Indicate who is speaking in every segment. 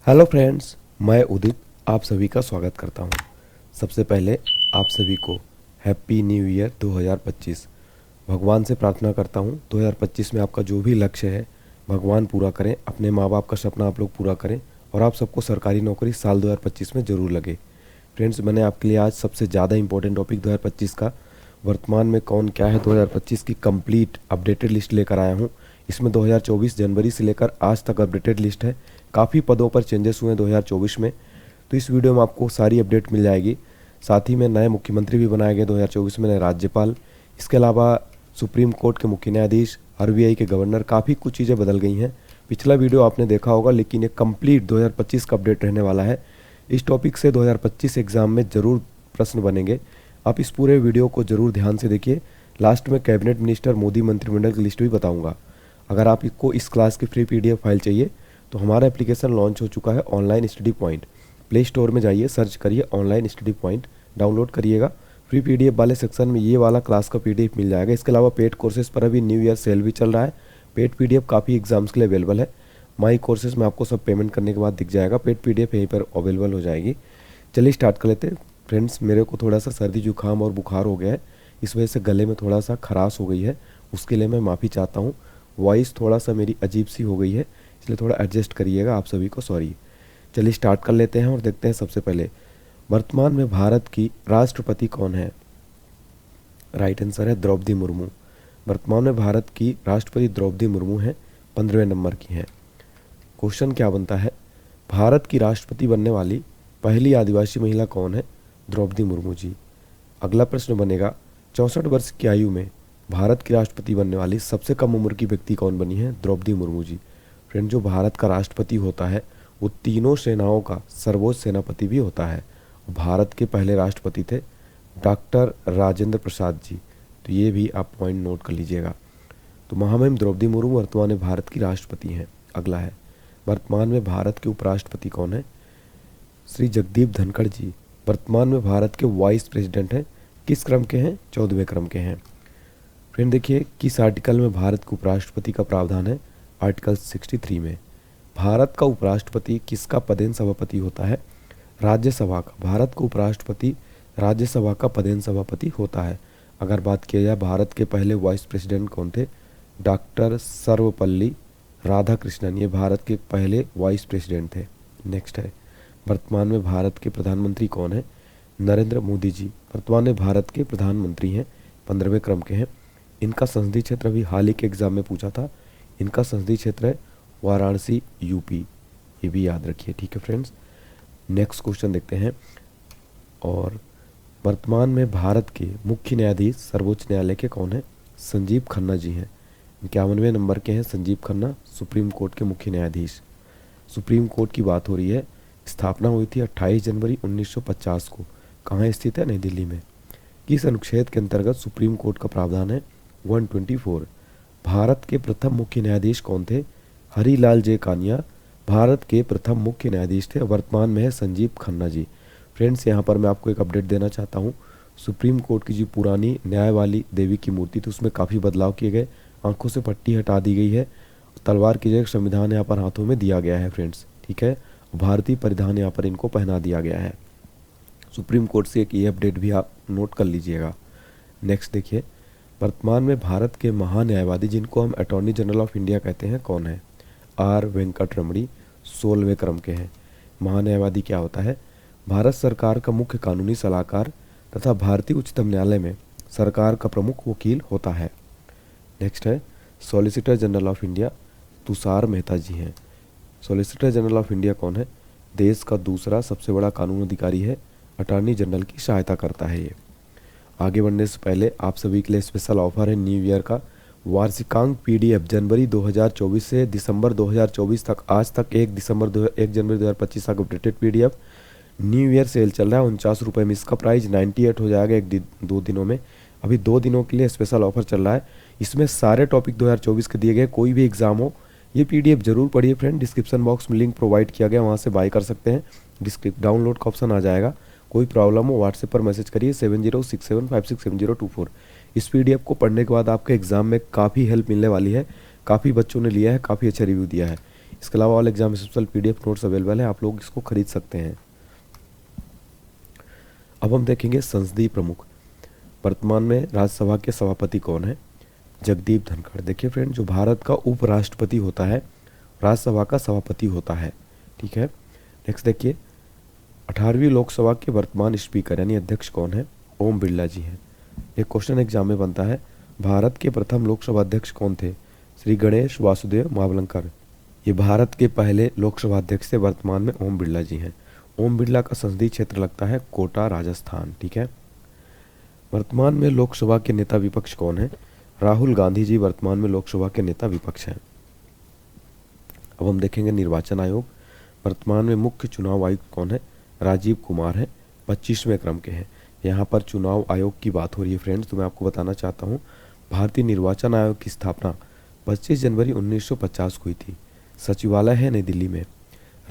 Speaker 1: Hello friends, मैं उदित आप सभी का स्वागत करता हूं। सबसे पहले आप सभी को हैप्पी न्यू ईयर 2025। भगवान से प्रार्थना करता हूं 2025 में आपका जो भी लक्ष्य है भगवान पूरा करें, अपने माँ बाप का सपना आप लोग पूरा करें और आप सबको सरकारी नौकरी साल 2025 में ज़रूर लगे। फ्रेंड्स, मैंने आपके लिए आज सबसे ज़्यादा इंपॉर्टेंट टॉपिक 2025 का वर्तमान में कौन क्या है 2025 की कंप्लीट अपडेटेड लिस्ट लेकर आया हूँ। इसमें 2024 जनवरी से लेकर आज तक अपडेटेड लिस्ट है। काफ़ी पदों पर चेंजेस हुए हैं 2024 में, तो इस वीडियो में आपको सारी अपडेट मिल जाएगी। साथ ही में नए मुख्यमंत्री भी बनाए गए 2024 में, नए राज्यपाल, इसके अलावा सुप्रीम कोर्ट के मुख्य न्यायाधीश, आरबीआई के गवर्नर, काफ़ी कुछ चीज़ें बदल गई हैं। पिछला वीडियो आपने देखा होगा, लेकिन ये कंप्लीट 2025 का अपडेट रहने वाला है। इस टॉपिक से 2025 एग्ज़ाम में ज़रूर प्रश्न बनेंगे। आप इस पूरे वीडियो को ज़रूर ध्यान से देखिए। लास्ट में कैबिनेट मिनिस्टर, मोदी मंत्रिमंडल की लिस्ट भी बताऊंगा। अगर आपको इस क्लास की फ्री पीडीएफ फाइल चाहिए तो हमारा एप्लीकेशन लॉन्च हो चुका है, online study point. Play store में जाइए, सर्च करिए ऑनलाइन स्टडी पॉइंट, डाउनलोड करिएगा। फ्री पीडीएफ वाले सेक्शन में ये वाला क्लास का पीडीएफ मिल जाएगा। इसके अलावा पेड कोर्सेज पर अभी न्यू ईयर सेल भी चल रहा है। पेड पीडीएफ काफ़ी एग्जाम्स के लिए अवेलेबल है। माई कोर्सेज में आपको सब पेमेंट करने के बाद दिख जाएगा, पेड पीडीएफ यहीं पर अवेलेबल हो जाएगी। चलिए स्टार्ट कर लेते हैं। फ्रेंड्स, मेरे को थोड़ा सा सर्दी जुकाम और बुखार हो गया है, इस वजह से गले में थोड़ा सा खराश हो गई है। उसके लिए मैं माफ़ी चाहता हूँ। वॉइस थोड़ा सा मेरी अजीब सी हो गई है, इसलिए थोड़ा एडजस्ट करिएगा, आप सभी को सॉरी। चलिए स्टार्ट कर लेते हैं और देखते हैं। सबसे पहले वर्तमान में भारत की राष्ट्रपति कौन है? राइट आंसर है द्रौपदी मुर्मू। वर्तमान में भारत की राष्ट्रपति द्रौपदी मुर्मू हैं, 15वें नंबर की हैं। क्वेश्चन क्या बनता है, भारत की राष्ट्रपति बनने वाली पहली आदिवासी महिला कौन है? द्रौपदी मुर्मू जी। अगला प्रश्न बनेगा, 64 वर्ष की आयु में भारत की राष्ट्रपति बनने वाली सबसे कम उम्र की व्यक्ति कौन बनी है? द्रौपदी मुर्मू जी। फ्रेंड, जो भारत का राष्ट्रपति होता है वो तीनों सेनाओं का सर्वोच्च सेनापति भी होता है। भारत के पहले राष्ट्रपति थे डॉक्टर राजेंद्र प्रसाद जी, तो ये भी आप पॉइंट नोट कर लीजिएगा। तो महामहिम द्रौपदी मुर्मू वर्तमान में भारत की राष्ट्रपति हैं। अगला है, वर्तमान में भारत के उपराष्ट्रपति कौन है? श्री जगदीप धनखड़ जी वर्तमान में भारत के वाइस प्रेसिडेंट हैं। किस क्रम के हैं? 14वें क्रम के हैं। फ्रेंड देखिए, किस आर्टिकल में भारत के उपराष्ट्रपति का प्रावधान है? आर्टिकल 63 में। भारत का उपराष्ट्रपति किसका पदेन सभापति होता है? राज्यसभा का। भारत का उपराष्ट्रपति राज्यसभा का पदेन सभापति होता है। अगर बात किया जाए भारत के पहले वाइस प्रेसिडेंट कौन थे? डॉक्टर सर्वपल्ली राधाकृष्णन, ये भारत के पहले वाइस प्रेसिडेंट थे। नेक्स्ट है, वर्तमान में भारत के प्रधानमंत्री कौन है? नरेंद्र मोदी जी वर्तमान में भारत के प्रधानमंत्री हैं, 15वें क्रम के हैं। इनका संसदीय क्षेत्र अभी हाल ही के एग्जाम में पूछा था। इनका संसदीय क्षेत्र है वाराणसी, यूपी, ये भी याद रखिए, ठीक है फ्रेंड्स। नेक्स्ट क्वेश्चन देखते हैं। और वर्तमान में भारत के मुख्य न्यायाधीश सर्वोच्च न्यायालय के कौन है? संजीव खन्ना जी हैं, 51वें नंबर के हैं संजीव खन्ना, सुप्रीम कोर्ट के मुख्य न्यायाधीश। सुप्रीम कोर्ट की बात हो रही है। स्थापना हुई थी 28 जनवरी 1950 को। कहाँ स्थित है? नई दिल्ली में। किस अनुच्छेद के अंतर्गत सुप्रीम कोर्ट का प्रावधान है? 124। भारत के प्रथम मुख्य न्यायाधीश कौन थे? हरिलाल जे कानिया भारत के प्रथम मुख्य न्यायाधीश थे। वर्तमान में है संजीव खन्ना जी। फ्रेंड्स, यहाँ पर मैं आपको एक अपडेट देना चाहता हूँ। सुप्रीम कोर्ट की जो पुरानी न्याय वाली देवी की मूर्ति थी उसमें काफ़ी बदलाव किए गए। आंखों से पट्टी हटा दी गई है, तलवार की जगह संविधान यहाँ पर हाथों में दिया गया है फ्रेंड्स, ठीक है। भारतीय परिधान यहाँ पर इनको पहना दिया गया है। सुप्रीम कोर्ट से एक ये अपडेट भी आप नोट कर लीजिएगा। नेक्स्ट देखिए, वर्तमान में भारत के महान्यायवादी जिनको हम अटॉर्नी जनरल ऑफ इंडिया कहते हैं कौन है? आर वेंकट रमणी, 16वें क्रम के हैं। महान्यायवादी क्या होता है? भारत सरकार का मुख्य कानूनी सलाहकार तथा भारतीय उच्चतम न्यायालय में सरकार का प्रमुख वकील होता है। नेक्स्ट है, solicitor general of India Tushar Mehta ji हैं। सॉलिसिटर जनरल ऑफ इंडिया कौन है? देश का दूसरा सबसे बड़ा कानून अधिकारी है, अटॉर्नी जनरल की सहायता करता है ये। आगे बढ़ने से पहले आप सभी के लिए स्पेशल ऑफर है न्यू ईयर का। वार्षिकांक पीडीएफ जनवरी 2024 से दिसंबर 2024 तक, आज तक 1 जनवरी 2025 तक updated PDF. New year cell चल रहा है, 49 रुपये में। इसका प्राइस 98 हो जाएगा दो दिनों में। अभी 2 दिनों के लिए स्पेशल ऑफर चल रहा है। इसमें सारे टॉपिक 2024 के दिए गए, कोई भी एग्जाम हो ये पीडीएफ जरूर पढ़िए फ्रेंड। डिस्क्रिप्शन बॉक्स में लिंक प्रोवाइड किया गया, वहाँ से बाय कर सकते हैं। डाउनलोड का ऑप्शन आ जाएगा। कोई प्रॉब्लम हो व्हाट्सएप पर मैसेज करिए 7067567024। इस पीडीएफ को पढ़ने के बाद आपके एग्जाम में काफ़ी हेल्प मिलने वाली है। काफ़ी बच्चों ने लिया है, काफ़ी अच्छा रिव्यू दिया है। इसके अलावा all exam special PDF notes available है, आप लोग इसको खरीद सकते हैं। अब हम देखेंगे संसदीय प्रमुख। वर्तमान में राज्यसभा के सभापति कौन है? जगदीप धनखड़। देखिए फ्रेंड, जो भारत का उपराष्ट्रपति होता है राज्यसभा का सभापति होता है, ठीक है। नेक्स्ट देखिए, 18वीं लोकसभा के वर्तमान स्पीकर यानी अध्यक्ष कौन है? ओम बिरला जी हैं। एक क्वेश्चन एग्जाम में बनता है, भारत के प्रथम लोकसभा अध्यक्ष कौन थे? श्री गणेश वासुदेव मावलंकर। ये भारत के पहले लोकसभा अध्यक्ष थे, वर्तमान में ओम बिरला जी हैं। ओम बिरला का संसदीय क्षेत्र लगता है कोटा, राजस्थान, ठीक है। वर्तमान में लोकसभा के नेता विपक्ष कौन है? राहुल गांधी जी वर्तमान में लोकसभा के नेता विपक्ष हैं। अब हम देखेंगे निर्वाचन आयोग। वर्तमान में मुख्य चुनाव आयुक्त कौन है? राजीव कुमार है, 25वें क्रम के हैं। यहाँ पर चुनाव आयोग की बात हो रही है फ्रेंड्स, तो मैं आपको बताना चाहता हूँ, भारतीय निर्वाचन आयोग की स्थापना 25 जनवरी 1950 को हुई थी। सचिवालय है नई दिल्ली में।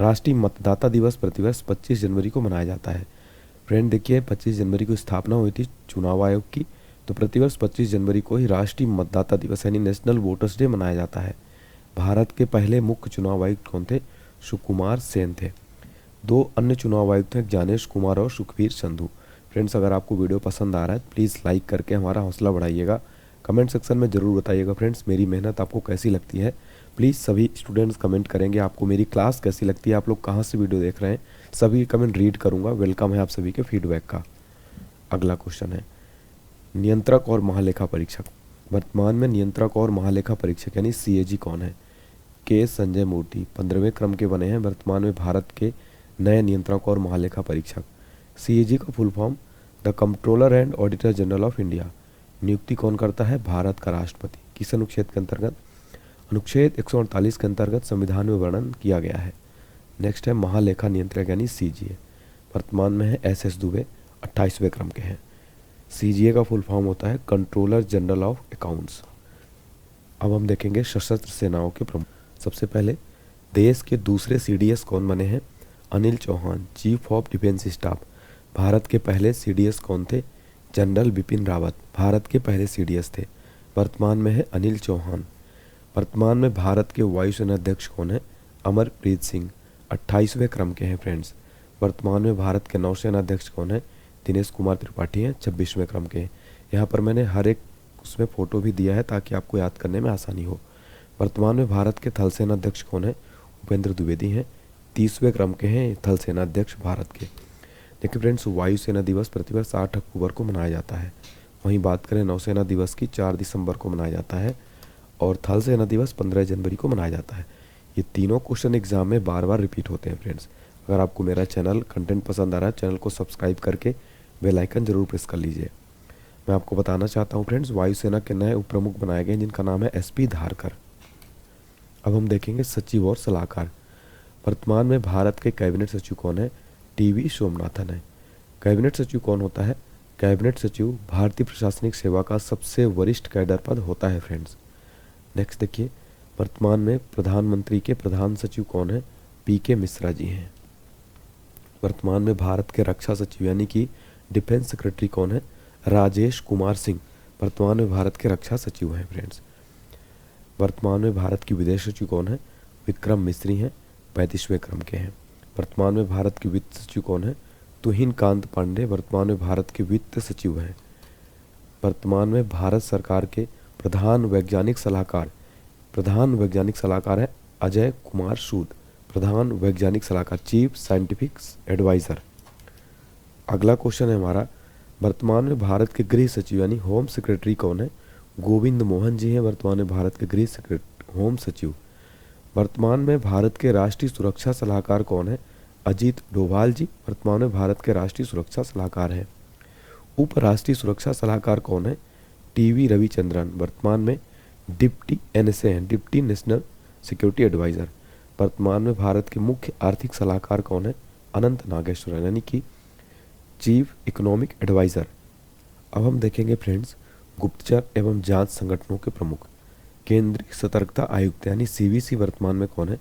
Speaker 1: राष्ट्रीय मतदाता दिवस प्रतिवर्ष 25 जनवरी को मनाया जाता है। फ्रेंड देखिए, 25 जनवरी को स्थापना हुई थी चुनाव आयोग की, तो प्रतिवर्ष 25 जनवरी को ही राष्ट्रीय मतदाता दिवस यानी नेशनल वोटर्स डे मनाया जाता है। भारत के पहले मुख्य चुनाव आयुक्त कौन थे? सुकुमार सेन थे। 2 अन्य चुनाव आयुक्त हैं, ज्ञानेश कुमार और सुखबीर संधू। फ्रेंड्स, अगर आपको वीडियो पसंद आ रहा है प्लीज़ लाइक करके हमारा हौसला बढ़ाइएगा। कमेंट सेक्शन में ज़रूर बताइएगा फ्रेंड्स, मेरी मेहनत आपको कैसी लगती है। प्लीज़ सभी स्टूडेंट्स कमेंट करेंगे आपको मेरी क्लास कैसी लगती है, आप लोग कहाँ से वीडियो देख रहे हैं, सभी कमेंट रीड करूँगा। वेलकम है आप सभी के फीडबैक का। अगला क्वेश्चन है, नियंत्रक और महालेखा परीक्षक। वर्तमान में नियंत्रक और महालेखा परीक्षक यानी CAG कौन है? के संजय मूर्ति 15वें क्रम के बने हैं, वर्तमान में भारत के नए नियंत्रक और महालेखा परीक्षक। CAG का full form the controller and auditor general of India. नियुक्ति कौन करता है? भारत का राष्ट्रपति। किस अनुच्छेद के अंतर्गत? अनुच्छेद 148 के अंतर्गत संविधान में वर्णन किया गया है। नेक्स्ट है महालेखा नियंत्रक यानी CGA। वर्तमान में है SS दुबे, 28वें क्रम के हैं। CGA का फुल फॉर्म होता है कंट्रोलर जनरल ऑफ अकाउंट्स। अब हम देखेंगे सशस्त्र सेनाओं के प्रमुख। सबसे पहले देश के दूसरे CDS कौन बने हैं? Anil Chauhan, chief of defence staff. Bharat के पहले CDS कौन थे? जनरल बिपिन रावत भारत के पहले CDS थे। वर्तमान में है अनिल चौहान। वर्तमान में भारत के वायुसेना अध्यक्ष कौन है? अमरप्रीत सिंह, 28वें क्रम के हैं फ्रेंड्स। वर्तमान में भारत के नौसेना अध्यक्ष कौन है? दिनेश कुमार त्रिपाठी हैं, 26वें क्रम के हैं। यहाँ पर मैंने हर एक उसमें फ़ोटो भी दिया है ताकि आपको याद करने में आसानी हो। वर्तमान में भारत के थल सेना अध्यक्ष कौन है? उपेंद्र द्विवेदी हैं, 30वें क्रम के हैं थल सेना अध्यक्ष भारत के। देखिए फ्रेंड्स, वायुसेना दिवस प्रतिवर्ष 8 अक्टूबर को मनाया जाता है। वहीं बात करें नौसेना दिवस की, 4 दिसंबर को मनाया जाता है और थल सेना दिवस 15 जनवरी को मनाया जाता है। ये तीनों क्वेश्चन एग्जाम में बार बार रिपीट होते हैं फ्रेंड्स। अगर आपको मेरा चैनल कंटेंट पसंद आ रहा है, चैनल को सब्सक्राइब करके बेल आइकन जरूर प्रेस कर लीजिए। मैं आपको बताना चाहता हूँ फ्रेंड्स, वायुसेना के नए उप प्रमुख बनाए गए जिनका नाम है SP धारकर। अब हम देखेंगे सचिव और सलाहकार। वर्तमान में भारत के कैबिनेट सचिव कौन है? TV सोमनाथन है। कैबिनेट सचिव कौन होता है? कैबिनेट सचिव भारतीय प्रशासनिक सेवा का सबसे वरिष्ठ कैडर पद होता है फ्रेंड्स। नेक्स्ट देखिए, वर्तमान में प्रधानमंत्री के प्रधान सचिव कौन है? PK मिश्रा जी हैं। वर्तमान में भारत के रक्षा सचिव यानी कि डिफेंस सेक्रेटरी कौन है? राजेश कुमार सिंह वर्तमान में भारत के रक्षा सचिव हैं फ्रेंड्स। वर्तमान में भारत की विदेश सचिव कौन है? विक्रम मिस्री हैं, 35वें क्रम के हैं। वर्तमान में भारत के वित्त सचिव कौन है? तुहिन कांत पांडे वर्तमान में भारत के वित्त सचिव हैं। वर्तमान में भारत सरकार के प्रधान वैज्ञानिक सलाहकार है अजय कुमार सूद, प्रधान वैज्ञानिक सलाहकार, चीफ साइंटिफिक एडवाइजर। अगला क्वेश्चन है हमारा, वर्तमान में भारत के गृह सचिव यानी होम सेक्रेटरी कौन है? गोविंद मोहन जी हैं वर्तमान में भारत के गृह होम सचिव। वर्तमान में भारत के राष्ट्रीय सुरक्षा सलाहकार कौन है? अजीत डोभाल जी वर्तमान में भारत के राष्ट्रीय सुरक्षा सलाहकार हैं। उप राष्ट्रीय सुरक्षा सलाहकार कौन है? TV रविचंद्रन वर्तमान में डिप्टी NSA हैं, डिप्टी नेशनल सिक्योरिटी एडवाइज़र। वर्तमान में भारत के मुख्य आर्थिक सलाहकार कौन है? अनंत नागेश्वरन यानी कि चीफ इकोनॉमिक एडवाइज़र। अब हम देखेंगे फ्रेंड्स गुप्तचर एवं जांच संगठनों के प्रमुख। केंद्रीय सतर्कता आयुक्त यानी CVC वर्तमान में कौन है?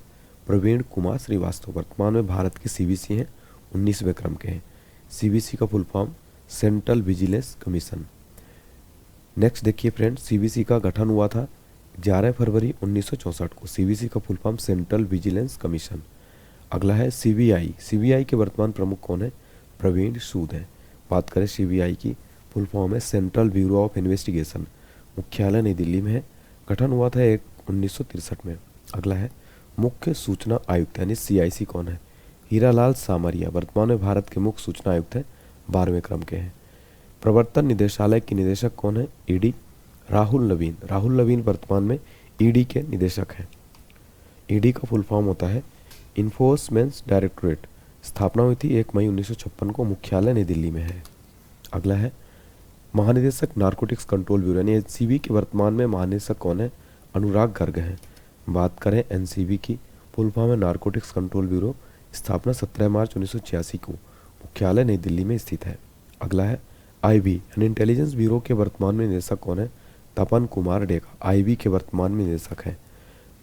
Speaker 1: प्रवीण कुमार श्रीवास्तव वर्तमान में भारत के CVC हैं, 19वें क्रम के हैं। CVC का full form central vigilance commission. Next देखिए फ्रेंड्स, CVC का गठन हुआ था 11 फरवरी 1964 को सीवीसी का full form central vigilance commission. अगला है सीबीआई। सीबीआई के वर्तमान प्रमुख कौन है? प्रवीण सूद हैं। बात करें सीबीआई की, फुल फॉर्म है सेंट्रल ब्यूरो ऑफ इन्वेस्टिगेशन। मुख्यालय नई दिल्ली में है। गठन हुआ था 1963 में। अगला है मुख्य सूचना आयुक्त यानी सीआईसी कौन है? हीरालाल सामरिया वर्तमान में भारत के मुख्य सूचना आयुक्त हैं, 12वें क्रम के हैं। प्रवर्तन निदेशालय के निदेशक कौन है? ईडी। राहुल नवीन। राहुल नवीन वर्तमान में ईडी के निदेशक हैं। ईडी का फुल फॉर्म होता है इन्फोर्समेंट डायरेक्टोरेट। स्थापना हुई थी 1 मई 1956 को। मुख्यालय नई दिल्ली में है। अगला है महानिदेशक नारकोटिक्स कंट्रोल ब्यूरो यानी एनसीबी के वर्तमान में महानिदेशक कौन है? अनुराग गर्ग हैं। बात करें एनसीबी की, फुल फॉर्म है नारकोटिक्स कंट्रोल ब्यूरो। स्थापना 17 मार्च 1986 को। मुख्यालय नई दिल्ली में स्थित है। अगला है आईबी यानी इंटेलिजेंस ब्यूरो के वर्तमान में निदेशक कौन है? तपन कुमार डेका आईबी के वर्तमान में निदेशक हैं।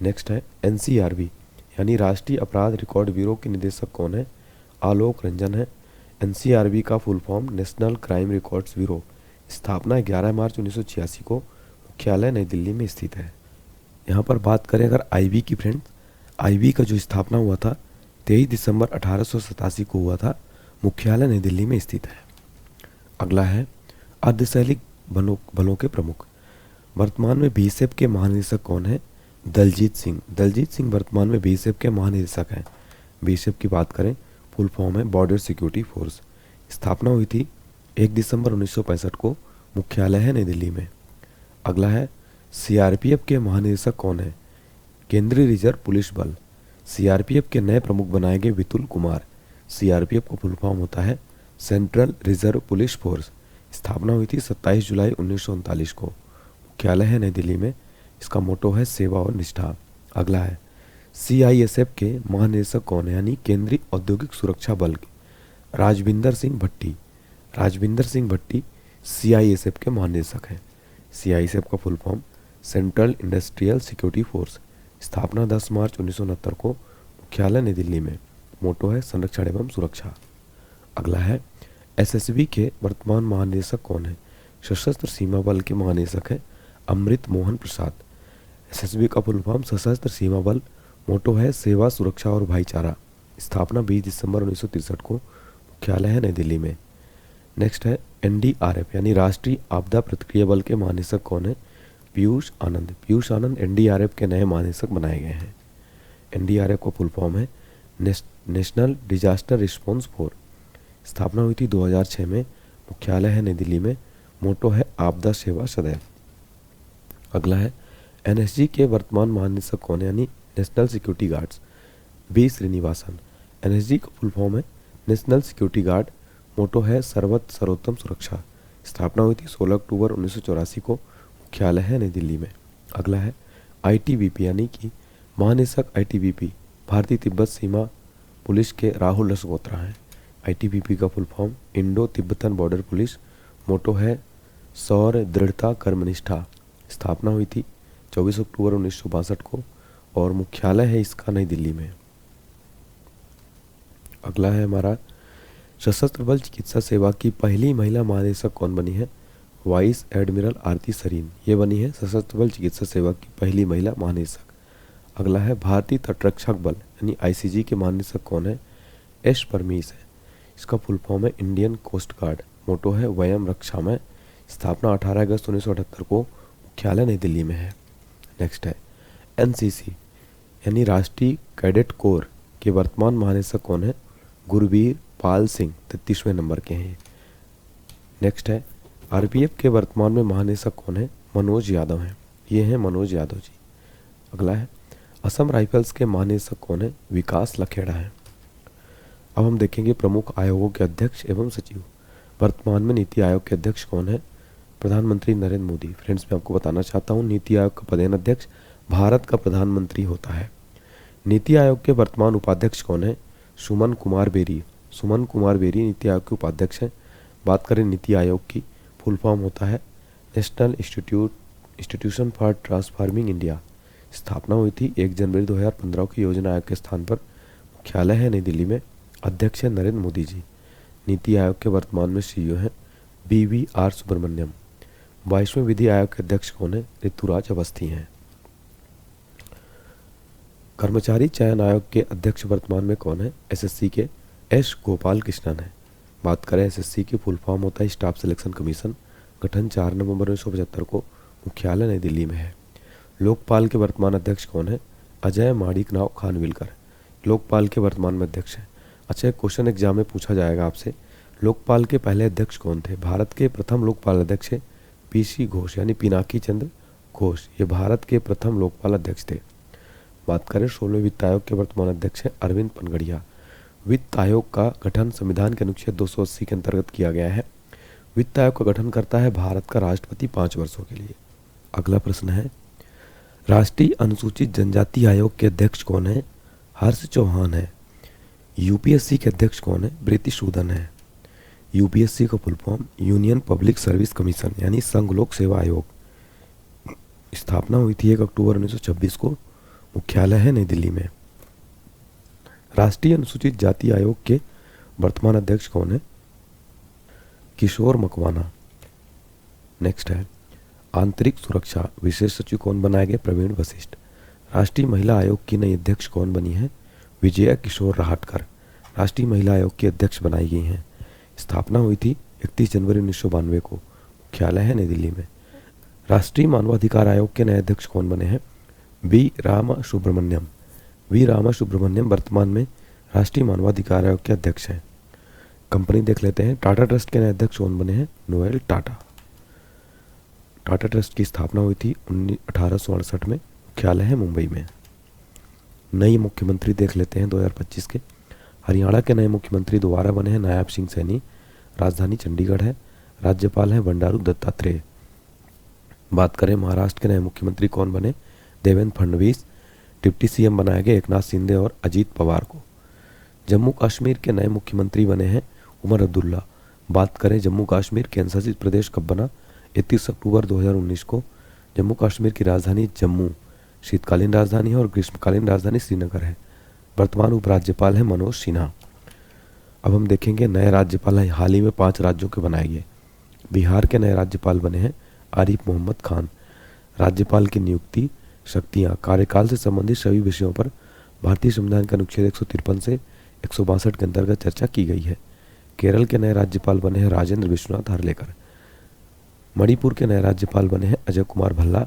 Speaker 1: नेक्स्ट है एनसीआरबी यानी राष्ट्रीय अपराध रिकॉर्ड ब्यूरो के निदेशक कौन है? आलोक रंजन है। एनसीआरबी का full form national crime records bureau. स्थापना 11 मार्च 1986 को। मुख्यालय नई दिल्ली में स्थित है। यहाँ पर बात करें अगर आईबी की फ्रेंड्स, आईबी का जो स्थापना हुआ था 23 दिसंबर 1887 को हुआ था। मुख्यालय नई दिल्ली में स्थित है। अगला है अर्धसैनिक बलों के प्रमुख। वर्तमान में बीएसएफ के महानिदेशक कौन है? दलजीत सिंह। दलजीत सिंह वर्तमान में बीएसएफ के महानिदेशक हैं। बीएसएफ की बात करें, फुल फॉर्म है बॉर्डर सिक्योरिटी फोर्स। स्थापना हुई थी 1 दिसंबर 1965 को। मुख्यालय है नई दिल्ली में। अगला है सीआरपीएफ के महानिदेशक कौन है? केंद्रीय रिजर्व पुलिस बल। सीआरपीएफ के नए प्रमुख बनाए गए विपुल कुमार। सीआरपीएफ का फुल फॉर्म होता है सेंट्रल रिजर्व पुलिस फोर्स। स्थापना हुई थी 27 जुलाई 1939 को। मुख्यालय है नई दिल्ली में। इसका मोटो है सेवा और निष्ठा। अगला है सीआईएसएफ के महानिदेशक कौन है यानी केंद्रीय औद्योगिक सुरक्षा बल के? राजविंदर सिंह भट्टी। राजविंदर सिंह भट्टी सीआईएसएफ के महानिदेशक हैं। सीआईएसएफ का full form central industrial security force. स्थापना 10 मार्च 1969 को। मुख्यालय नई दिल्ली में। मोटो है संरक्षण एवं सुरक्षा। अगला है एसएसबी के वर्तमान महानिदेशक कौन है? सशस्त्र सीमा बल के महानिदेशक हैं अमृत मोहन प्रसाद। एसएसबी का फुल फॉर्म सशस्त्र सीमा बल। मोटो है सेवा, सुरक्षा और भाईचारा। स्थापना 20 दिसंबर 1963 को। मुख्यालय है नई दिल्ली में। नेक्स्ट है एनडीआरएफ यानी राष्ट्रीय आपदा प्रतिक्रिया बल के महानिदेशक कौन है? पीयूष आनंद। पीयूष आनंद एनडीआरएफ के नए महानिदेशक बनाए गए हैं। एनडीआरएफ का फुल फॉर्म है नेशनल डिजास्टर रिस्पॉन्स फोर्स। स्थापना हुई थी 2006 में। मुख्यालय है नई दिल्ली में। मोटो है आपदा सेवा सदैव। अगला है एनएसजी के वर्तमान महानिदेशक कौन है यानी National Security Guards? B Srinivasan. NSG का फुल फॉर्म है नेशनल सिक्योरिटी गार्ड। मोटो है सर्वोत्तम सुरक्षा। स्थापना हुई थी 16 अक्टूबर 1984 को। मुख्यालय है नई दिल्ली में। अगला है आईटीबीपी यानी कि महानिदेशक आईटीबीपी भारतीय तिब्बत सीमा पुलिस के राहुल रसगोत्रा हैं। आईटीबीपी का full form Indo Tibetan border police. Motto है शौर्य, दृढ़ता, कर्मनिष्ठा। स्थापना हुई थी 24 अक्टूबर 1962 को और मुख्यालय है इसका नई दिल्ली में। अगला है हमारा सशस्त्र बल चिकित्सा सेवा की पहली महिला महानिदेशक कौन बनी है? वाइस एडमिरल आरती सरीन। ये बनी है सशस्त्र बल चिकित्सा सेवा की पहली महिला महानिदेशक। अगला है भारतीय तटरक्षक बल यानी आईसीजी के महानिदेशक कौन है? एस परमीस है। इसका फुल फॉर्म है इंडियन कोस्ट गार्ड। मोटो है वयम रक्षामय। स्थापना 18 अगस्त 1978 को। मुख्यालय नई दिल्ली में है। नेक्स्ट है एनसीसी यानी राष्ट्रीय कैडेट कोर के वर्तमान महानिदेशक कौन है? गुरबीर पाल सिंह 33वें नंबर के हैं। नेक्स्ट है आरपीएफ के वर्तमान में महानिदेशक कौन है? मनोज यादव हैं। ये हैं मनोज यादव जी। अगला है असम राइफल्स के महानिदेशक कौन है? विकास लखेड़ा है। अब हम देखेंगे प्रमुख आयोगों के अध्यक्ष एवं सचिव। वर्तमान में नीति आयोग के अध्यक्ष कौन है? प्रधानमंत्री नरेंद्र मोदी। फ्रेंड्स मैं आपको बताना चाहता हूँ नीति आयोग का पदेन अध्यक्ष भारत का प्रधानमंत्री होता है। नीति आयोग के वर्तमान उपाध्यक्ष कौन है? सुमन कुमार बेरी। सुमन कुमार बेरी नीति आयोग के उपाध्यक्ष हैं। बात करें नीति आयोग की, फुल फॉर्म होता है national institution for transforming India. स्थापना हुई थी 1 जनवरी 2015 की। योजना आयोग के स्थान पर। मुख्यालय है नई दिल्ली में। अध्यक्ष है नरेंद्र मोदी जी। नीति आयोग के वर्तमान में सीईओ हैं BVR सुब्रमण्यम। 22वें विधि आयोग के अध्यक्ष कौन है? ऋतुराज अवस्थी हैं। कर्मचारी चयन आयोग के अध्यक्ष वर्तमान में कौन है? एसएससी के एस गोपाल कृष्णन है। बात करें एसएससी की फुल फॉर्म होता है स्टाफ सिलेक्शन कमीशन। गठन 4 नवंबर 1975 को। मुख्यालय नई दिल्ली में है। लोकपाल के वर्तमान अध्यक्ष कौन है? अजय माणिकराव खानविलकर लोकपाल के वर्तमान में अध्यक्ष हैं। अच्छा, क्वेश्चन एग्जाम में पूछा जाएगा आपसे, लोकपाल के पहले अध्यक्ष कौन थे? भारत के प्रथम लोकपाल अध्यक्ष है पीसी घोष यानी पिनाकी चंद्र घोष। ये भारत के प्रथम लोकपाल अध्यक्ष थे। बात करें 16वें वित्त आयोग के वर्तमान अध्यक्ष हैं अरविंद पनगड़िया। वित्त आयोग का गठन संविधान के अनुच्छेद 280 के अंतर्गत किया गया है। वित्त आयोग का गठन करता है भारत का राष्ट्रपति 5 वर्षों के लिए। अगला प्रश्न है, राष्ट्रीय अनुसूचित जनजाति आयोग के अध्यक्ष कौन है? हर्ष चौहान है। यूपीएससी के अध्यक्ष कौन है? प्रीति सूदन है। यूपीएससी का full form union public service commission यानी संघ लोक सेवा आयोग। स्थापना हुई थी 1 अक्टूबर 1926 को। मुख्यालय है नई दिल्ली में। राष्ट्रीय अनुसूचित जाति आयोग के वर्तमान अध्यक्ष कौन है? किशोर मकवाना। नेक्स्ट है, आंतरिक सुरक्षा विशेष सचिव कौन बनाए गए? प्रवीण वशिष्ठ। राष्ट्रीय महिला आयोग की नई अध्यक्ष कौन बनी है? विजया किशोर राहटकर राष्ट्रीय महिला आयोग की अध्यक्ष बनाई गई हैं। स्थापना हुई थी 31 जनवरी 1992 को। मुख्यालय है नई दिल्ली में। राष्ट्रीय मानवाधिकार आयोग के नए अध्यक्ष कौन बने हैं? वी रामा सुब्रमण्यम वर्तमान में राष्ट्रीय मानवाधिकार आयोग के अध्यक्ष हैं। कंपनी देख लेते हैं। टाटा ट्रस्ट के नए अध्यक्ष कौन बने हैं? नोएल टाटा। टाटा ट्रस्ट की स्थापना हुई थी 1868 में। मुख्यालय है मुंबई में। नई मुख्यमंत्री देख लेते हैं 2025 के। हरियाणा के नए मुख्यमंत्री दोबारा बने हैं नायब सिंह सैनी। राजधानी चंडीगढ़ है। राज्यपाल हैं बंडारू दत्तात्रेय। बात करें महाराष्ट्र के नए मुख्यमंत्री कौन बने? देवेंद्र फडणवीस। डिप्टी सीएम बनाए गए एकनाथ शिंदे और अजीत पवार को। जम्मू कश्मीर के नए मुख्यमंत्री बने हैं उमर अब्दुल्ला। बात करें जम्मू कश्मीर केंद्र शासित प्रदेश कब बना? 31 अक्टूबर 2019 को। जम्मू कश्मीर की राजधानी जम्मू शीतकालीन राजधानी है और ग्रीष्मकालीन राजधानी श्रीनगर है। वर्तमान उपराज्यपाल है मनोज सिन्हा। अब हम देखेंगे नए राज्यपाल हाल ही में 5 राज्यों के बनाए गए। बिहार के नए राज्यपाल बने हैं आरिफ मोहम्मद खान। राज्यपाल की नियुक्ति, शक्तियां, कार्यकाल से संबंधित सभी विषयों पर भारतीय संविधान के अनुच्छेद 153 से 162 के अंतर्गत चर्चा की गई है। केरल के नए राज्यपाल बने हैं राजेंद्र विश्वनाथ हर्लेकर। मणिपुर के नए राज्यपाल बने हैं अजय कुमार भल्ला।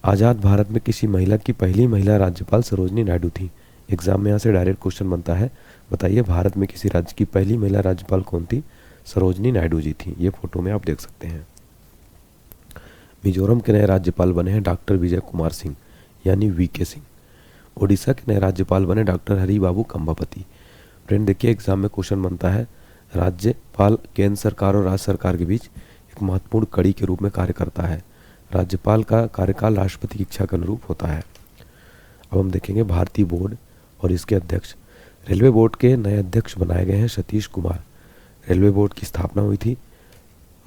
Speaker 1: आज़ाद भारत में किसी महिला की पहली महिला राज्यपाल सरोजनी नायडू थी। एग्जाम में यहाँ से डायरेक्ट क्वेश्चन बनता है, बताइए भारत में किसी राज्य की पहली महिला राज्यपाल कौन थी? सरोजनी नायडू जी थी। ये फोटो में आप देख सकते हैं। मिजोरम के नए राज्यपाल बने हैं डॉक्टर विजय कुमार सिंह यानी वीके सिंह। ओडिशा के नए राज्यपाल बने डॉक्टर हरि बाबू कंबापति। फ्रेंड देखिए एग्जाम में क्वेश्चन बनता है, राज्यपाल केंद्र सरकार और राज्य सरकार के बीच एक महत्वपूर्ण कड़ी के रूप में कार्य करता है। राज्यपाल का कार्यकाल राष्ट्रपति की इच्छा के अनुरूप होता है। अब हम देखेंगे भारतीय बोर्ड और इसके अध्यक्ष। रेलवे बोर्ड के नए अध्यक्ष बनाए गए हैं सतीश कुमार। रेलवे बोर्ड की स्थापना हुई थी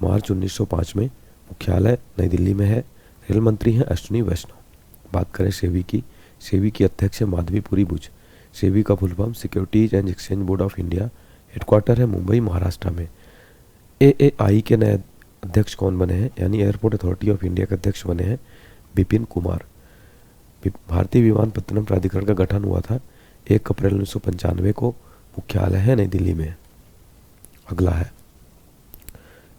Speaker 1: मार्च 1905 में। मुख्यालय नई दिल्ली में है। रेल मंत्री हैं अश्विनी वैष्णव। बात करें सेबी की अध्यक्ष है माधवीपुरी बुच। सेबी का full form securities and exchange board of India. Headquarter है मुंबई महाराष्ट्र में। एएआई के नए अध्यक्ष कौन बने हैं? यानी एयरपोर्ट अथॉरिटी ऑफ इंडिया के अध्यक्ष बने हैं बिपिन कुमार। भारतीय विमानपत्तनम प्राधिकरण का गठन हुआ था 1 अप्रैल 1995 को। मुख्यालय है नई दिल्ली में। अगला है,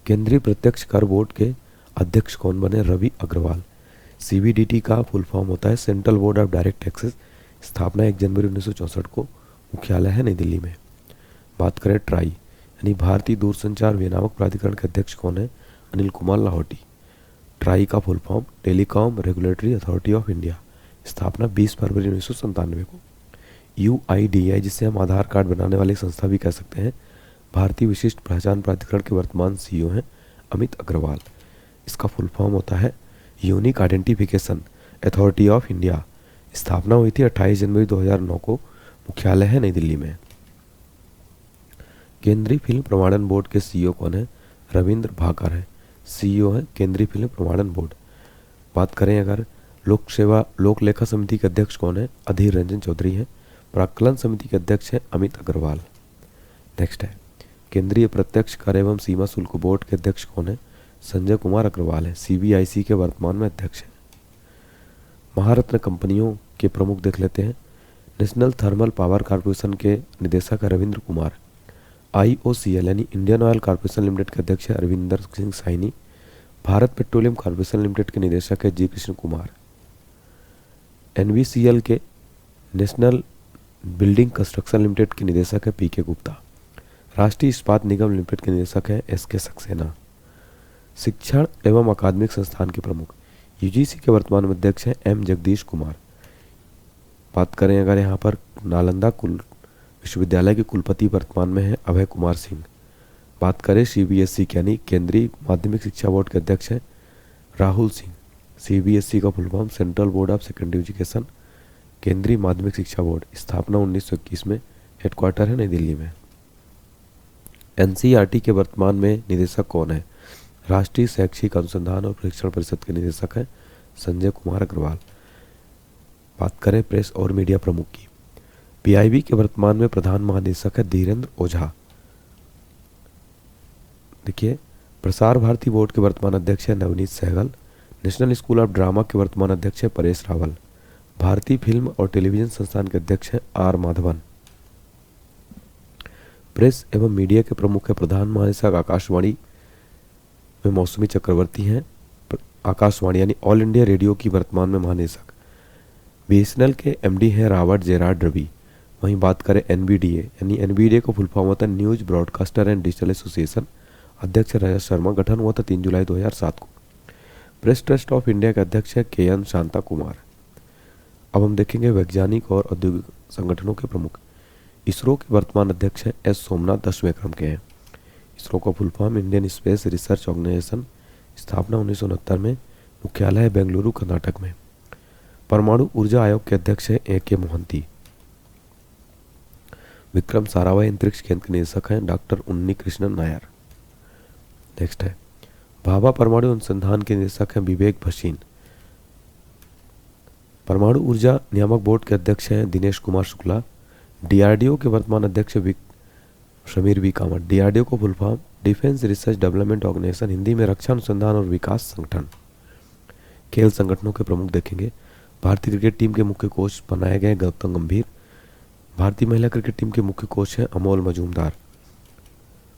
Speaker 1: केंद्रीय प्रत्यक्ष कर बोर्ड के अध्यक्ष कौन बने? रवि अग्रवाल। सीबीडीटी का फुल फॉर्म होता है central board of direct taxes. स्थापना 1 जनवरी 1964 को। मुख्यालय है नई दिल्ली में। बात करें ट्राई यानी भारतीय दूरसंचार विनियामक प्राधिकरण के अध्यक्ष कौन है? अनिल कुमार लाहौटी। ट्राई का full form telecom regulatory authority of India. स्थापना 20 फरवरी 1997 को। यूआईडीआई जिसे हम आधार कार्ड बनाने वाली संस्था भी कह सकते हैं, भारतीय विशिष्ट पहचान प्राधिकरण के वर्तमान सीईओ हैं अमित अग्रवाल। इसका फुल फॉर्म होता है unique identification authority of India. स्थापना हुई थी 28 जनवरी 2009 को। मुख्यालय है नई दिल्ली में। केंद्रीय फिल्म प्रमाणन बोर्ड के सीईओ कौन है? रविंद्र भाकर है। सीईओ है केंद्रीय फिल्म प्रमाणन बोर्ड। बात करें अगर लोक लेखा समिति के अध्यक्ष कौन है? अधीर रंजन चौधरी हैं। प्राक्कलन समिति के अध्यक्ष हैं अमित अग्रवाल। नेक्स्ट है, केंद्रीय प्रत्यक्ष कर एवं सीमा शुल्क बोर्ड के अध्यक्ष कौन है? संजय कुमार अग्रवाल है। सीबीआईसी के वर्तमान में अध्यक्ष हैं। महारत्न कंपनियों के प्रमुख देख लेते हैं। नेशनल थर्मल पावर कॉर्पोरेशन के निदेशक है रविंद्र कुमार। IOCL यानी इंडियन ऑयल कॉर्पोरेशन लिमिटेड के अध्यक्ष है Arvinder Singh Saini. Bharat Petroleum Corporation Limited के निदेशक है जी कृष्ण कुमार। NVCL के नेशनल बिल्डिंग कंस्ट्रक्शन लिमिटेड के निदेशक है PK गुप्ता। राष्ट्रीय इस्पात निगम लिमिटेड के निदेशक है SK सक्सेना। शिक्षण एवं अकादमिक संस्थान के प्रमुख UGC के वर्तमान में अध्यक्ष हैं M जगदीश कुमार। बात करें अगर यहाँ पर नालंदा विश्वविद्यालय के कुलपति वर्तमान में है अभय कुमार सिंह। बात करें CBSE यानी केंद्रीय माध्यमिक शिक्षा बोर्ड के अध्यक्ष हैं राहुल सिंह। CBSE का full form central board of secondary education, केंद्रीय माध्यमिक शिक्षा बोर्ड, स्थापना 1921 में, हेडक्वार्टर है नई दिल्ली में। NCERT के वर्तमान में निदेशक कौन है? राष्ट्रीय शैक्षिक अनुसंधान और प्रशिक्षण परिषद के निदेशक हैं संजय कुमार अग्रवाल। बात करें प्रेस और मीडिया प्रमुख की, PIB के वर्तमान में प्रधान महानिदेशक है धीरेन्द्र ओझा। देखिए, प्रसार भारती बोर्ड के वर्तमान अध्यक्ष है Navneet Sehgal. National School of Drama के वर्तमान अध्यक्ष है परेश रावल। भारतीय फिल्म और टेलीविजन संस्थान के अध्यक्ष हैं R माधवन। प्रेस एवं मीडिया के प्रमुख है प्रधान महानिदेशक आकाशवाणी में मौसमी चक्रवर्ती हैं। आकाशवाणी यानी ऑल इंडिया रेडियो की वर्तमान में महानिदेशक। BSNL के MD हैं रॉबर्ट जेरार्ड रवि। वहीं बात करें NBDA यानी NBDA को फुल फॉर्म होता है news broadcaster and digital association, अध्यक्ष रजत शर्मा। गठन हुआ था 3 जुलाई 2007 को। प्रेस ट्रस्ट ऑफ इंडिया के अध्यक्ष है KN शांता कुमार। अब हम देखेंगे वैज्ञानिक और औद्योगिक संगठनों के प्रमुख। इसरो के वर्तमान अध्यक्ष हैं S सोमनाथ, 10वें क्रम के हैं। इसरो का full form Indian Space Research Organisation, स्थापना 1969 में, मुख्यालय है बेंगलुरु कर्नाटक में। परमाणु ऊर्जा आयोग के अध्यक्ष हैं AK मोहंती। विक्रम साराभाई अंतरिक्ष केंद्र के निदेशक हैं डॉक्टर उन्नी कृष्णन नायर। नेक्स्ट है भाभा परमाणु अनुसंधान के निदेशक हैं विवेक भसीन। परमाणु ऊर्जा नियामक बोर्ड के अध्यक्ष हैं दिनेश कुमार शुक्ला। DRDO के वर्तमान अध्यक्ष समीर V कामत। DRDO को full form Defence Research Development Organisation, Hindi में रक्षा अनुसंधान और विकास संगठन। खेल संगठनों के प्रमुख देखेंगे। भारतीय क्रिकेट टीम के मुख्य कोच बनाए गए गौतम गंभीर। भारतीय महिला क्रिकेट टीम के मुख्य कोच हैं अमोल मजूमदार।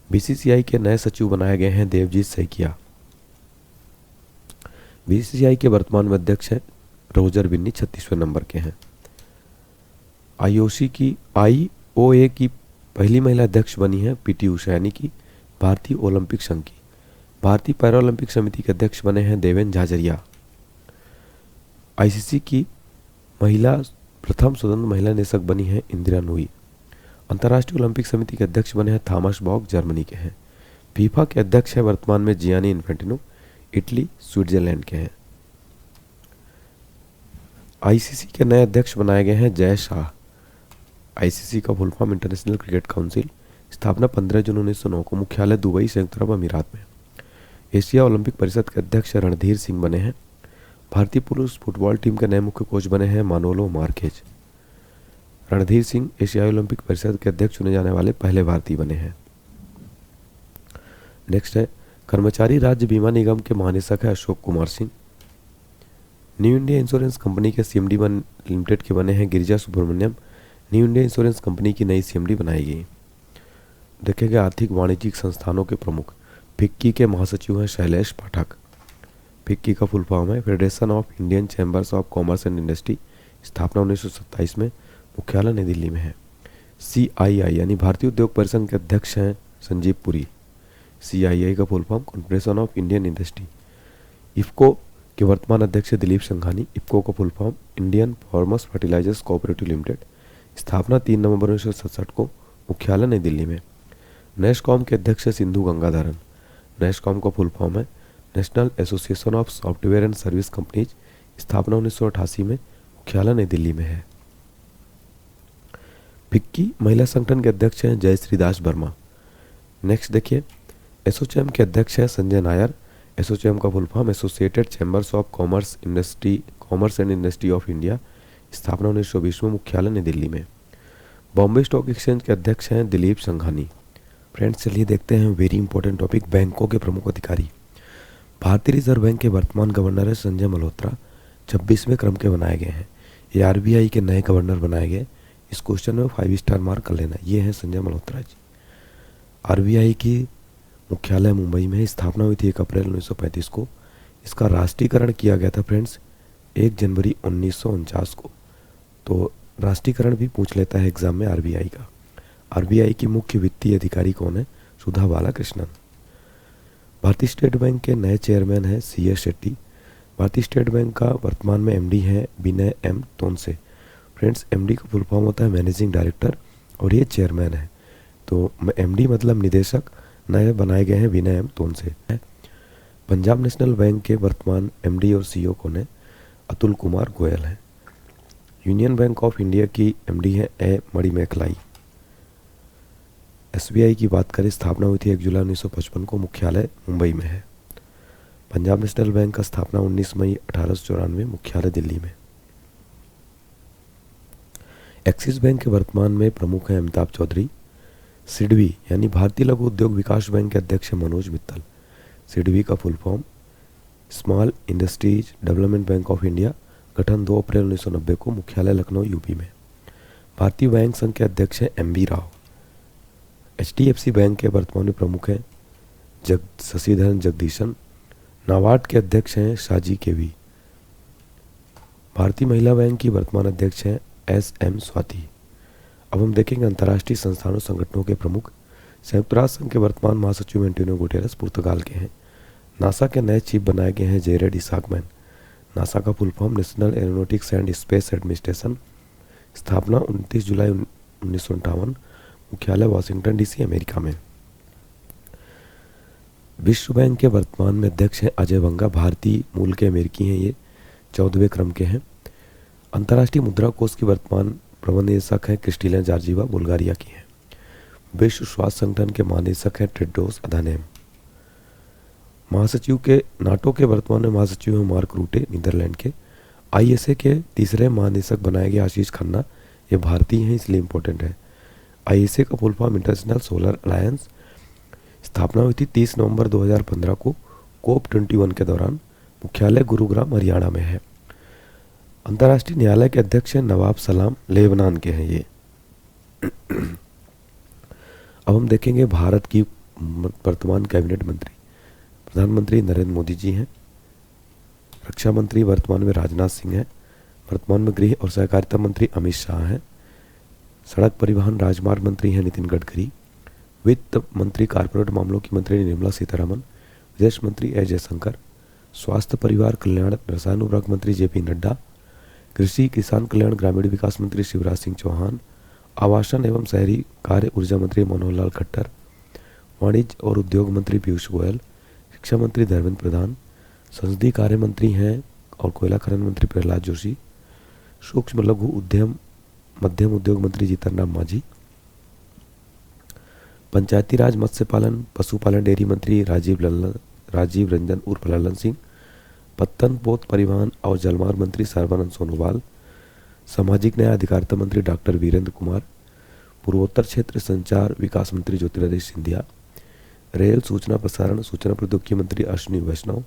Speaker 1: BCCI के नए सचिव बनाए गए हैं देवजीत सैकिया। BCCI के वर्तमान में अध्यक्ष हैं रोजर बिन्नी, 36वें नंबर के हैं। IOA की पहली महिला अध्यक्ष बनी है PT उषा यानी कि भारतीय ओलंपिक संघ की। भारतीय पैरालंपिक समिति के अध्यक्ष बने हैं देवेन झाझरिया। ICC की प्रथम स्वतंत्र महिला निदेशक बनी है इंदिरा नूई। अंतर्राष्ट्रीय ओलंपिक समिति के अध्यक्ष बने हैं थॉमस बॉक, जर्मनी के हैं। FIFA के अध्यक्ष है वर्तमान में जियानी इन्फेंटिनो, इटली स्विट्जरलैंड के हैं। ICC के नए अध्यक्ष बनाए गए हैं जय शाह। ICC का full form international cricket council, स्थापना 15 जून 1909 को, मुख्यालय दुबई, संयुक्त अरब अमीरात में। एशिया ओलंपिक परिषद के अध्यक्ष रणधीर सिंह बने हैं। भारतीय पुरुष फुटबॉल टीम के नए मुख्य कोच बने हैं मानोलो मार्केज। रणधीर सिंह एशियाई ओलंपिक परिषद के अध्यक्ष चुने जाने वाले पहले भारतीय बने हैं। नेक्स्ट है कर्मचारी राज्य बीमा निगम के महानिदेशक है Ashok Kumar Singh. New India Insurance Company के CMD लिमिटेड के बने हैं Girija Subramaniam. New India Insurance Company की नई CMD बनाई गई। देखेंगे आर्थिक वाणिज्यिक संस्थानों के प्रमुख। फिक्की के महासचिव हैं शैलेश पाठक। फिक्की का फुल फॉर्म है federation of Indian chambers of commerce and industry, स्थापना 1927 में, मुख्यालय नई दिल्ली में है। CII यानी भारतीय उद्योग परिसंघ के अध्यक्ष हैं संजीव पुरी। CII का full form Confederation of Indian Industry. IFFCO के वर्तमान अध्यक्ष दिलीप संघानी। इफ्को का full form Indian Farmers Fertilisers Cooperative Limited, स्थापना 3 नवंबर 1967 को, मुख्यालय नई दिल्ली में। नेस्कॉम के अध्यक्ष है सिंधु गंगाधरन। नेस्कॉम का फुल फॉर्म है national association of software and service companies, स्थापना 1988 में, मुख्यालय नई दिल्ली में है। फिक्की महिला संगठन के अध्यक्ष हैं जयश्री दास वर्मा। नेक्स्ट देखिए एसोचैम के अध्यक्ष हैं संजय नायर। एसोचैम का full form associated chambers of commerce and industry of India, स्थापना 1920 में, मुख्यालय नई दिल्ली में। बॉम्बे स्टॉक एक्सचेंज के अध्यक्ष हैं दिलीप संघानी। फ्रेंड्स चलिए देखते हैं वेरी इंपॉर्टेंट टॉपिक, बैंकों के प्रमुख अधिकारी। भारतीय रिजर्व बैंक के वर्तमान गवर्नर है संजय मल्होत्रा, 26वें क्रम के बनाए गए हैं। ये RBI के नए गवर्नर बनाए गए। इस क्वेश्चन में 5 स्टार मार्क कर लेना। ये है संजय मल्होत्रा जी। आरबीआई की मुख्यालय मुंबई में स्थापना हुई थी 1 अप्रैल 1935 को। इसका राष्ट्रीयकरण किया गया था फ्रेंड्स 1 जनवरी 1949 को। तो राष्ट्रीयकरण भी पूछ लेता है एग्जाम में आरबीआई का। आरबीआई की मुख्य वित्तीय अधिकारी कौन है? सुधा बालाकृष्णन। भारतीय स्टेट बैंक के नए चेयरमैन हैं CS शेट्टी। भारतीय स्टेट बैंक का वर्तमान में एमडी है विनय M तोनसे। फ्रेंड्स, एमडी का फुल फॉर्म होता है मैनेजिंग डायरेक्टर और ये चेयरमैन है। तो एमडी मतलब निदेशक, नए बनाए गए हैं विनय M तोनसे। पंजाब नेशनल बैंक के वर्तमान एमडी और CEO कौन है? अतुल कुमार गोयल हैं। यूनियन बैंक ऑफ इंडिया की एमडी है ए मणिमेखलाई। SBI की बात करें, स्थापना हुई थी 1 जुलाई 1955 को, मुख्यालय मुंबई में है। पंजाब नेशनल बैंक का स्थापना 19 मई 1894, मुख्यालय दिल्ली में। एक्सिस बैंक के वर्तमान में प्रमुख हैं अमिताभ चौधरी। सिडबी यानी भारतीय लघु उद्योग विकास बैंक के अध्यक्ष हैं मनोज मित्तल। सिडबी का full form small industries development bank of India. गठन 2 अप्रैल 1990 को, मुख्यालय लखनऊ यूपी में। भारतीय बैंक संघ के अध्यक्ष हैं MB राव। HDFC बैंक के वर्तमान में प्रमुख हैं शशिधरन जगदीशन। नाबार्ड के अध्यक्ष हैं शाजी केवी। भारतीय महिला बैंक की वर्तमान अध्यक्ष हैं SM स्वाति। अब हम देखेंगे अंतर्राष्ट्रीय संस्थानों संगठनों के प्रमुख। संयुक्त राष्ट्र संघ के वर्तमान महासचिव एंटोनियो गुटेरेस पुर्तगाल के हैं। नासा के नए चीफ बनाए गए हैं जेरेड इसाकमैन। नासा का full form national aeronautics and space administration. स्थापना 29 जुलाई 1958, मुख्यालय वाशिंगटन DC, अमेरिका में। विश्व बैंक के वर्तमान में अध्यक्ष हैं अजय बंगा। भारतीय मूल के अमेरिकी हैं ये, 14वें क्रम के हैं। अंतर्राष्ट्रीय मुद्रा कोष की वर्तमान प्रबंध निदेशक हैं क्रिस्टिना जॉर्जिवा, बुल्गारिया की हैं। विश्व स्वास्थ्य संगठन के महानिदेशक हैं टेड्रोस अधानोम। महासचिव के नाटो के वर्तमान में महासचिव हैं मार्क रूटे, नीदरलैंड के। ISA के तीसरे महानिदेशक बनाए गए आशीष खन्ना, ये भारतीय हैं इसलिए इंपॉर्टेंट है। ISA का full form international solar alliance. स्थापना हुई थी 30 नवंबर 2015 को, COP21 के दौरान। मुख्यालय गुरुग्राम, हरियाणा में है। अंतर्राष्ट्रीय न्यायालय के अध्यक्ष हैं नवाब सलाम, लेबनान के हैं ये। अब हम देखेंगे भारत की वर्तमान कैबिनेट मंत्री। प्रधानमंत्री नरेंद्र मोदी जी हैं। रक्षा मंत्री वर्तमान में राजनाथ सिंह हैं। वर्तमान में गृह और सहकारिता मंत्री अमित शाह हैं। सड़क परिवहन राजमार्ग मंत्री हैं नितिन गडकरी। वित्त मंत्री कारपोरेट मामलों की मंत्री निर्मला सीतारमन। विदेश मंत्री एस जयशंकर। स्वास्थ्य परिवार कल्याण रसायन उर्वरक मंत्री JP नड्डा। कृषि किसान कल्याण ग्रामीण विकास मंत्री शिवराज सिंह चौहान। आवासन एवं शहरी कार्य ऊर्जा मंत्री मनोहर लाल खट्टर। वाणिज्य और उद्योग मंत्री पीयूष गोयल। शिक्षा मंत्री धर्मेंद्र प्रधान। संसदीय कार्य मंत्री हैं और कोयला खनन मंत्री प्रहलाद जोशी। सूक्ष्म लघु उद्यम मध्यम उद्योग मंत्री जीतन राम मांझी। पंचायती राज मत्स्य पालन पशुपालन डेयरी मंत्री राजीव रंजन उर्फ ललन सिंह। पत्तन पोत परिवहन और जलमार्ग मंत्री सर्बानंद सोनोवाल। सामाजिक न्याय अधिकारिता मंत्री डॉक्टर वीरेंद्र कुमार। पूर्वोत्तर क्षेत्र संचार विकास मंत्री ज्योतिरादित्य सिंधिया। रेल सूचना प्रसारण सूचना प्रौद्योगिकी मंत्री अश्विनी वैष्णव।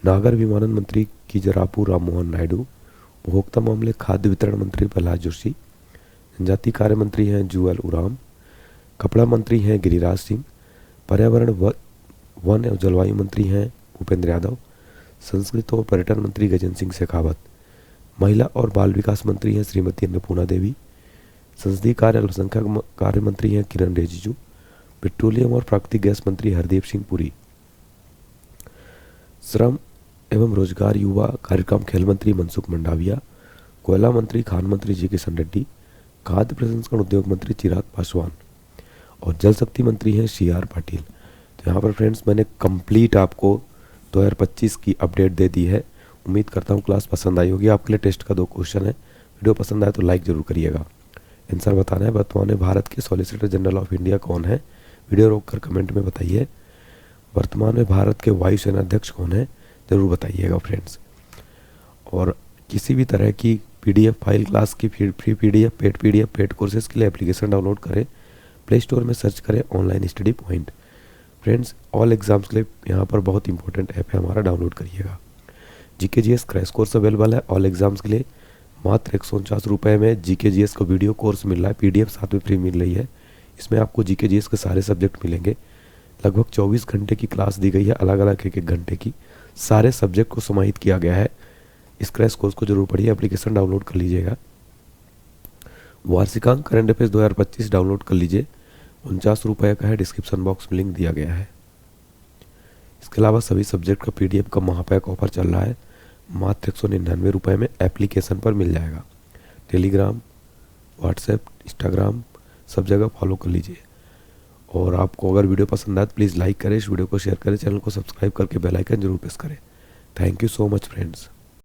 Speaker 1: नागर विमानन मंत्री किजरापू राममोहन नायडू। उपभोक्ता मामले खाद्य वितरण मंत्री प्रहलाद जोशी। जनजातीय कार्य मंत्री हैं जुएल उराम। कपड़ा मंत्री हैं गिरिराज सिंह। पर्यावरण वन एवं जलवायु मंत्री हैं भूपेंद्र यादव। संस्कृत और पर्यटन मंत्री गजेंद्र सिंह शेखावत। महिला और बाल विकास मंत्री हैं श्रीमती अन्नपूर्णा देवी। संसदीय कार्य अल्पसंख्यक कार्य मंत्री हैं किरण रिजिजू। पेट्रोलियम और प्राकृतिक गैस मंत्री हरदीप सिंह पुरी। श्रम एवं रोजगार युवा कार्यक्रम खेल मंत्री मनसुख मंडाविया। कोयला मंत्री खान मंत्री जी किशन रेड्डी। खाद्य प्रसंस्करण उद्योग मंत्री चिराग पासवान और जल शक्ति मंत्री हैं CR पाटिल। तो यहाँ पर फ्रेंड्स मैंने कंप्लीट आपको 2025 की अपडेट दे दी है। उम्मीद करता हूँ क्लास पसंद आई होगी। आपके लिए टेस्ट का 2 क्वेश्चन है। वीडियो पसंद आए तो लाइक जरूर करिएगा। आंसर बताना है। वर्तमान में भारत के सॉलिसिटर जनरल ऑफ इंडिया कौन है? वीडियो रोककर कमेंट में बताइए। वर्तमान में भारत के वायुसेना अध्यक्ष कौन है? ज़रूर बताइएगा फ्रेंड्स। और किसी भी तरह की PDF फाइल क्लास की फ्री PDF पेड कोर्सेज के लिए एप्लीकेशन डाउनलोड करें। प्ले स्टोर में सर्च करें online study point. Friends, all exams के लिए यहाँ पर बहुत इंपॉर्टेंट ऐप है हमारा, डाउनलोड करिएगा। GK GS crash course available है ऑल एग्जाम्स के लिए। मात्र 149 रुपये में जीके जीएस का वीडियो कोर्स मिल रहा है, पीडीएफ साथ में फ्री मिल रही है। इसमें आपको जीके जीएस के सारे सब्जेक्ट मिलेंगे। लगभग 24 घंटे की क्लास दी गई है, अलग अलग एक एक घंटे की। सारे सब्जेक्ट को समाहित किया गया है। इस क्रैश कोर्स को जरूर पढ़िए, एप्लीकेशन डाउनलोड कर लीजिएगा। वार्षिकांक करंट अफेयर्स 2025 डाउनलोड कर लीजिए, 49 रुपये का है, डिस्क्रिप्शन बॉक्स में लिंक दिया गया है। इसके अलावा सभी सब्जेक्ट का पीडीएफ का महापैक ऑफर चल रहा है, मात्र 199 रुपये में एप्लीकेशन पर मिल जाएगा। टेलीग्राम, व्हाट्सएप, इंस्टाग्राम सब जगह फॉलो कर लीजिए। और आपको अगर वीडियो पसंद आए तो प्लीज़ लाइक करें, इस वीडियो को शेयर करें, चैनल को सब्सक्राइब करके बेल आइकन जरूर प्रेस करें। Thank you so much friends.